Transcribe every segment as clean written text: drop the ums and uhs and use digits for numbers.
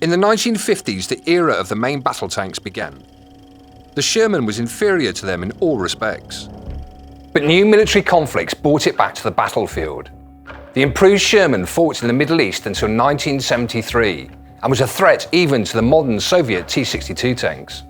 In the 1950s, the era of the main battle tanks began. The Sherman was inferior to them in all respects. But new military conflicts brought it back to the battlefield. The improved Sherman fought in the Middle East until 1973 and was a threat even to the modern Soviet T-62 tanks.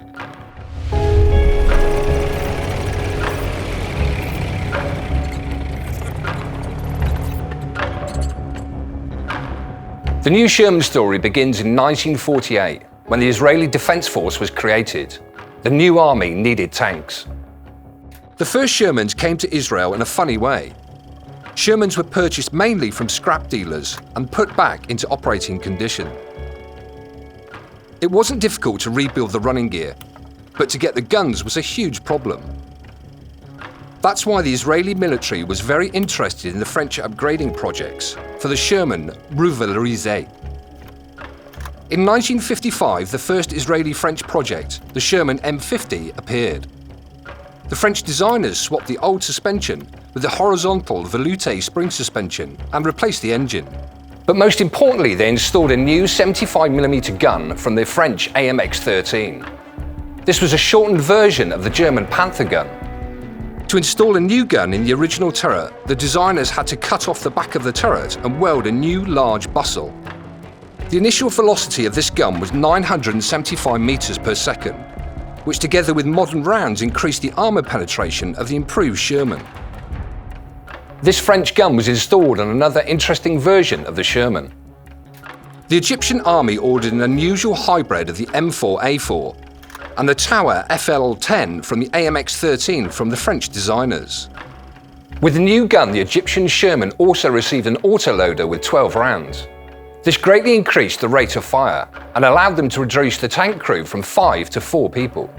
The new Sherman story begins in 1948, when the Israeli Defense Force was created. The new army needed tanks. The first Shermans came to Israel in a funny way. Shermans were purchased mainly from scrap dealers and put back into operating condition. It wasn't difficult to rebuild the running gear, but to get the guns was a huge problem. That's why the Israeli military was very interested in the French upgrading projects for the Sherman Revalorisé. In 1955, the first Israeli-French project, the Sherman M50, appeared. The French designers swapped the old suspension with the horizontal veloute spring suspension and replaced the engine. But most importantly, they installed a new 75mm gun from the French AMX-13. This was a shortened version of the German Panther gun. To install a new gun in the original turret, the designers had to cut off the back of the turret and weld a new large bustle. The initial velocity of this gun was 975 meters per second, which together with modern rounds increased the armor penetration of the improved Sherman. This French gun was installed on another interesting version of the Sherman. The Egyptian army ordered an unusual hybrid of the M4A4 and the Tower FL-10 from the AMX-13 from the French designers. With the new gun, the Egyptian Sherman also received an autoloader with 12 rounds. This greatly increased the rate of fire and allowed them to reduce the tank crew from 5 to 4 people.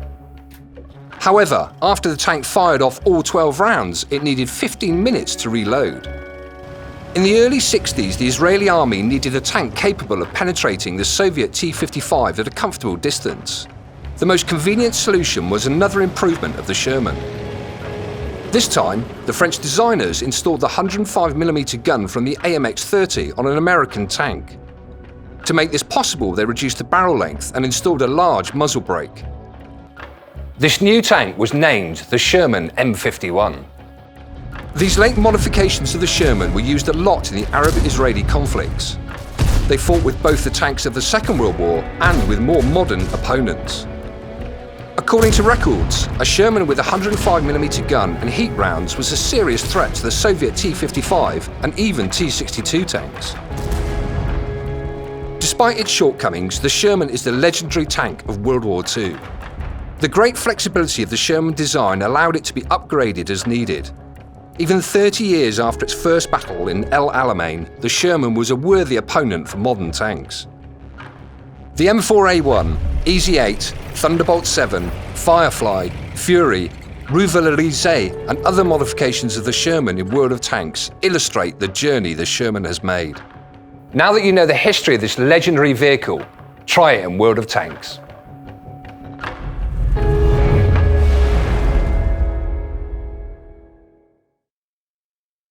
However, after the tank fired off all 12 rounds, it needed 15 minutes to reload. In the early 60s, the Israeli army needed a tank capable of penetrating the Soviet T-55 at a comfortable distance. The most convenient solution was another improvement of the Sherman. This time, the French designers installed the 105mm gun from the AMX-30 on an American tank. To make this possible, they reduced the barrel length and installed a large muzzle brake. This new tank was named the Sherman M51. These late modifications of the Sherman were used a lot in the Arab-Israeli conflicts. They fought with both the tanks of the Second World War and with more modern opponents. According to records, a Sherman with a 105mm gun and heat rounds was a serious threat to the Soviet T-55 and even T-62 tanks. Despite its shortcomings, the Sherman is the legendary tank of World War II. The great flexibility of the Sherman design allowed it to be upgraded as needed. Even 30 years after its first battle in El Alamein, the Sherman was a worthy opponent for modern tanks. The M4A1, Easy 8, Thunderbolt 7, Firefly, Fury, Revalorisé and other modifications of the Sherman in World of Tanks illustrate the journey the Sherman has made. Now that you know the history of this legendary vehicle, try it in World of Tanks.